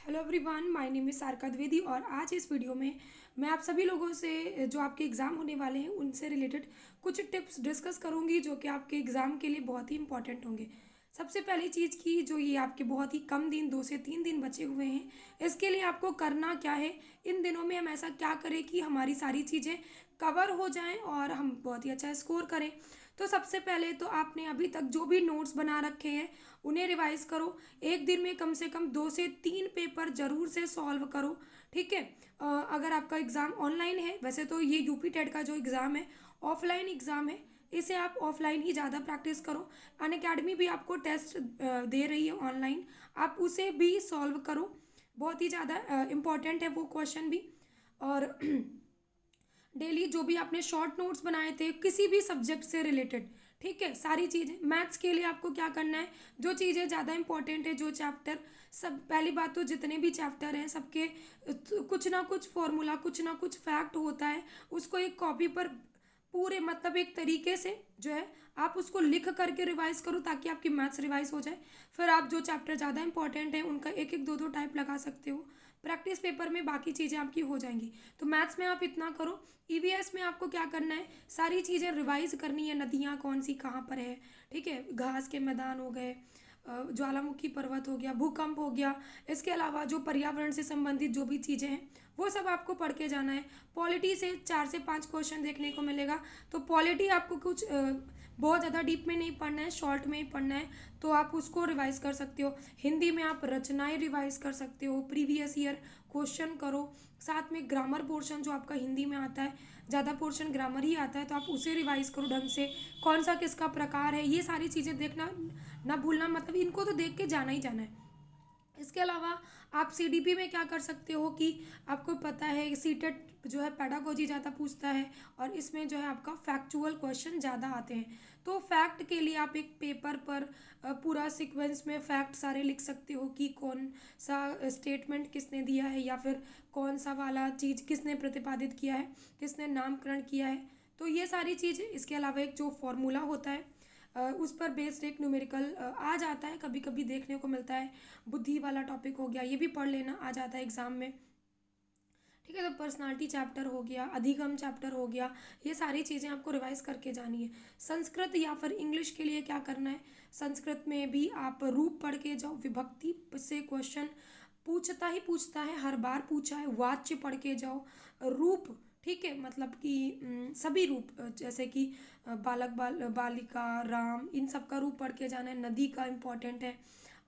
Hello everyone, my name is Sarika Dwivedi और आज इस वीडियो में मैं आप सभी लोगों से जो आपके एग्ज़ाम होने वाले हैं उनसे रिलेटेड कुछ टिप्स डिस्कस करूंगी जो कि आपके एग्ज़ाम के लिए बहुत ही इंपॉर्टेंट होंगे। सबसे पहली चीज़ की जो ये आपके बहुत ही कम दिन 2 से 3 दिन बचे हुए हैं, इसके लिए आपको करना क्या है। इन दिनों में हम ऐसा क्या करें कि हमारी सारी चीज़ें कवर हो जाएं और हम बहुत ही अच्छा स्कोर करें। तो सबसे पहले तो आपने अभी तक जो भी नोट्स बना रखे हैं उन्हें रिवाइज करो। एक दिन में कम से कम 2 से 3 पेपर ज़रूर से सॉल्व करो। ठीक है। अगर आपका एग्ज़ाम ऑनलाइन है, वैसे तो ये यूपी टेट का जो एग्ज़ाम है ऑफलाइन एग्ज़ाम है, इसे आप ऑफलाइन ही ज़्यादा प्रैक्टिस करो। अनअकैडमी भी आपको टेस्ट दे रही है ऑनलाइन, आप उसे भी सॉल्व करो। बहुत ही ज़्यादा इम्पॉर्टेंट है वो क्वेश्चन भी। और डेली जो भी आपने शॉर्ट नोट्स बनाए थे किसी भी सब्जेक्ट से रिलेटेड, ठीक है, सारी चीज़ें। मैथ्स के लिए आपको क्या करना है, जो चीज़ें ज़्यादा इंपॉर्टेंट है, जो चैप्टर, सब पहली बात तो जितने भी चैप्टर हैं सबके कुछ ना कुछ फॉर्मूला, कुछ ना कुछ फैक्ट होता है, उसको एक कॉपी पर पूरे मतलब एक तरीके से जो है आप उसको लिख करके रिवाइज करो ताकि आपकी मैथ्स रिवाइज हो जाए। फिर आप जो चैप्टर ज़्यादा इंपॉर्टेंट है उनका एक एक दो दो टाइप लगा सकते हो। प्रैक्टिस पेपर में बाकी चीज़ें आपकी हो जाएंगी। तो मैथ्स में आप इतना करो। ईवीएस में आपको क्या करना है, सारी चीज़ें रिवाइज करनी है। नदियाँ कौन सी कहाँ पर है, ठीक है, घास के मैदान हो गए, ज्वालामुखी पर्वत हो गया, भूकंप हो गया, इसके अलावा जो पर्यावरण से संबंधित जो भी चीज़ें हैं वो सब आपको पढ़ के जाना है। पॉलिटी से 4 से 5 क्वेश्चन देखने को मिलेगा। तो पॉलिटी आपको कुछ बहुत ज़्यादा डीप में नहीं पढ़ना है, शॉर्ट में ही पढ़ना है, तो आप उसको रिवाइज कर सकते हो। हिंदी में आप रचनाएं रिवाइज कर सकते हो, प्रीवियस ईयर क्वेश्चन करो। साथ में ग्रामर पोर्शन जो आपका हिंदी में आता है, ज़्यादा पोर्शन ग्रामर ही आता है, तो आप उसे रिवाइज करो ढंग से। कौन सा किसका प्रकार है, ये सारी चीज़ें देखना ना भूलना, मतलब इनको तो देख के जाना ही जाना है। इसके अलावा आप सीडीपी में क्या कर सकते हो कि आपको पता है सीटेट जो है पेडागोजी ज़्यादा पूछता है और इसमें जो है आपका फैक्चुअल क्वेश्चन ज़्यादा आते हैं। तो फैक्ट के लिए आप एक पेपर पर पूरा सीक्वेंस में फैक्ट सारे लिख सकते हो कि कौन सा स्टेटमेंट किसने दिया है या फिर कौन सा वाला चीज़ किसने प्रतिपादित किया है, किसने नामकरण किया है। तो ये सारी चीज़ें। इसके अलावा एक जो फॉर्मूला होता है उस पर बेस्ड एक न्यूमेरिकल आ जाता है, कभी कभी देखने को मिलता है। बुद्धि वाला टॉपिक हो गया, ये भी पढ़ लेना, आ जाता है एग्जाम में। ठीक है। तो पर्सनालिटी चैप्टर हो गया, अधिगम चैप्टर हो गया, ये सारी चीज़ें आपको रिवाइज करके जानी है। संस्कृत या फिर इंग्लिश के लिए क्या करना है, संस्कृत में भी आप रूप पढ़ के जाओ। विभक्ति से क्वेश्चन पूछता ही पूछता है, हर बार पूछा है। वाच्य पढ़ के जाओ। रूप, ठीक है, मतलब कि सभी रूप, जैसे कि बालक बालिका, राम, इन सब का रूप पढ़ के जाना है। नदी का इम्पोर्टेंट है।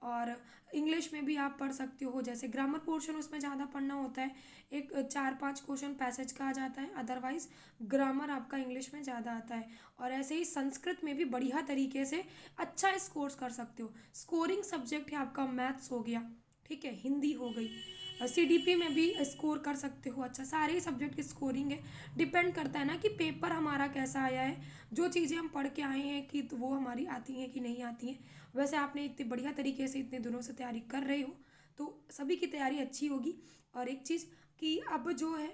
और इंग्लिश में भी आप पढ़ सकते हो, जैसे ग्रामर पोर्शन उसमें ज़्यादा पढ़ना होता है। एक 4-5 क्वेश्चन पैसेज का आ जाता है, अदरवाइज ग्रामर आपका इंग्लिश में ज़्यादा आता है। और ऐसे ही संस्कृत में भी बढ़िया तरीके से अच्छा स्कोर कर सकते हो। स्कोरिंग सब्जेक्ट है आपका मैथ्स हो गया, ठीक है, हिंदी हो गई। सीडीपी में भी स्कोर कर सकते हो अच्छा। सारे ही सब्जेक्ट की स्कोरिंग है, डिपेंड करता है ना कि पेपर हमारा कैसा आया है, जो चीज़ें हम पढ़ के आए हैं कि तो वो हमारी आती हैं कि नहीं आती हैं। वैसे आपने इतने बढ़िया तरीके से इतने दिनों से तैयारी कर रहे हो तो सभी की तैयारी अच्छी होगी। और एक चीज़ कि अब जो है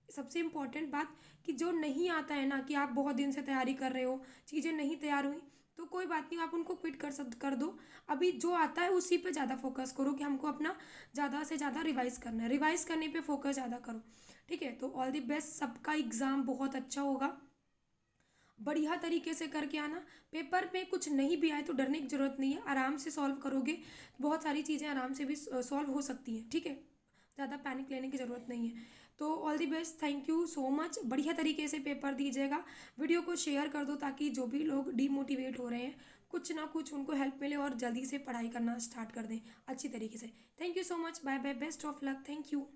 सबसे इम्पोर्टेंट बात, कि जो नहीं आता है ना, कि आप बहुत दिन से तैयारी कर रहे हो, चीज़ें नहीं तैयार हुई, तो कोई बात नहीं, आप उनको क्विट कर दो। अभी जो आता है उसी पे ज़्यादा फोकस करो कि हमको अपना ज़्यादा से ज़्यादा रिवाइज करना है, रिवाइज करने पे फोकस ज़्यादा करो। ठीक है। तो ऑल द बेस्ट, सबका एग्ज़ाम बहुत अच्छा होगा, बढ़िया तरीके से करके आना। पेपर में कुछ नहीं भी आए तो डरने की ज़रूरत नहीं है, आराम से सॉल्व करोगे, बहुत सारी चीज़ें आराम से भी सॉल्व हो सकती हैं। ठीक है, ज़्यादा पैनिक लेने की ज़रूरत नहीं है। तो all the best, thank you so much. बढ़िया तरीके से पेपर दीजिएगा। वीडियो को शेयर कर दो ताकि जो भी लोग डीमोटिवेट हो रहे हैं कुछ ना कुछ उनको हेल्प मिले और जल्दी से पढ़ाई करना स्टार्ट कर दें अच्छी तरीके से। Thank you so much, bye bye, best of luck, thank you.